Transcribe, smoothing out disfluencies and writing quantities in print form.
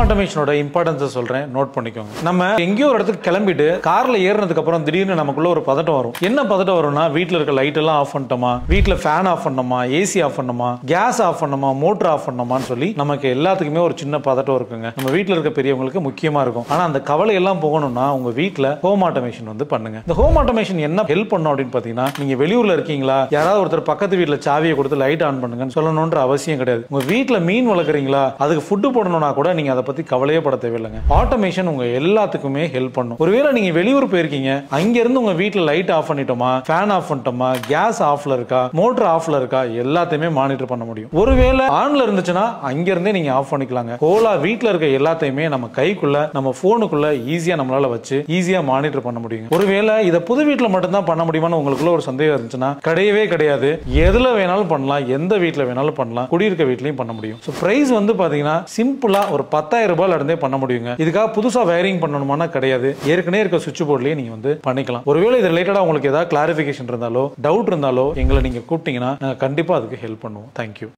ஆட்டோமேஷனோட இம்பார்ட்டன்ஸை சொல்றேன், நோட் பண்ணிக்கோங்க. நம்ம எங்கேயோ ஒரு இடத்துக்கு கிளம்பிட்டு கார்ல ஏறினதுக்கு அப்புறம் திடீர்னு நமக்குள்ள ஒரு பதட்டம் வரும். என்ன பதட்டம் வரும்னா, வீட்டில் இருக்க லைட் எல்லாம் ஆஃப் பண்ணிட்டோமா, வீட்டில் ஃபேன் ஆஃப் பண்ணோமா, ஏசி ஆஃப் பண்ணோமா, கேஸ் ஆஃப் பண்ணோமா, மோட்டர் ஆஃப் பண்ணோமான்னு சொல்லி நமக்கு எல்லாத்துக்குமே ஒரு சின்ன பதட்டம் இருக்குங்க. நம்ம வீட்டில் இருக்க பெரியவங்களுக்கு முக்கியமா இருக்கும். ஆனா அந்த கவலை எல்லாம் போகணும்னா உங்க வீட்டில் ஹோம் ஆட்டோமேஷன் வந்து பண்ணுங்க. இந்த ஹோம் ஆட்டோமேஷன் என்ன ஹெல்ப் பண்ணும் அப்படின்னு பாத்தீங்கன்னா, நீங்க வெளியூர்ல இருக்கீங்களா, யாராவது ஒருத்தர் பக்கத்து வீட்டில் சாவியை கொடுத்து லைட் ஆன் பண்ணுங்கன்னு சொல்லணும்ன்ற அவசியம் கிடையாது. உங்க வீட்டில் மீன் வளர்க்குறீங்களா, அதுக்கு ஃபுட்டு போடணும்னா கூட நீங்க அதை பத்தி கவலையே பட தேவையில்லைங்க. ஆட்டோமேஷன் உங்க எல்லாத்துக்குமே ஹெல்ப் பண்ணும். ஒருவேளை நீங்க வெளியூர் போயிருக்கீங்க, அங்க இருந்து உங்க வீட்டில் லைட் ஆஃப் பண்ணிட்டோமா, ஃபேன் ஆஃப் பண்ணிட்டோமா, கேஸ் ஆஃப்ல இருக்கா, மோட்டர் ஆஃப்ல இருக்கா, எல்லாத்தையுமே மானிட்டர் பண்ண முடியும். ஒருவேளை ஆன்ல இருந்துச்சுன்னா அங்க இருந்தே நீங்க ஆஃப் பண்ணிக்கலாங்க. ஹோலா வீட்டில் இருக்க எல்லாத்தையுமே நம்ம கைக்குள்ள, நம்ம போனுக்குள்ள ஈஸியா நம்மளால வச்சு ஈஸியா மானிட்டர் பண்ண முடியும். ஒருவேளை இதை புது வீட்டில் மட்டும்தான் பண்ண முடியுமான்னு உங்களுக்குள்ள ஒரு சந்தேகம் இருந்துச்சுன்னா, கிடையவே கிடையாது. எதுல வேணாலும் பண்ணலாம், எந்த வீட்டில் வேணாலும் பண்ணலாம், குடியிருக்க வீட்லயும் பண்ண முடியும். பிரைஸ் வந்து பாத்தீங்கன்னா சிம்பிளா ஒரு 10,000 ரூபாயில இருந்தே பண்ண முடியுங்க. இதுக்காக புதுசா வயரிங் பண்ணணுமா கிடையாது. ஏற்கனவே இருக்க சுவிட்ச் போர்ட்லயே நீங்க வந்து பண்ணிக்கலாம். ஒருவேளை இது ரிலேட்டடா உங்களுக்கு ஏதாவது கிளாரிபிகேஷன் இருந்தாலோ, டவுட் இருந்தாலோ எங்களை நீங்க கூப்பிட்டீங்கன்னா கண்டிப்பா அதுக்கு ஹெல்ப் பண்ணுவோம். தேங்க்யூ.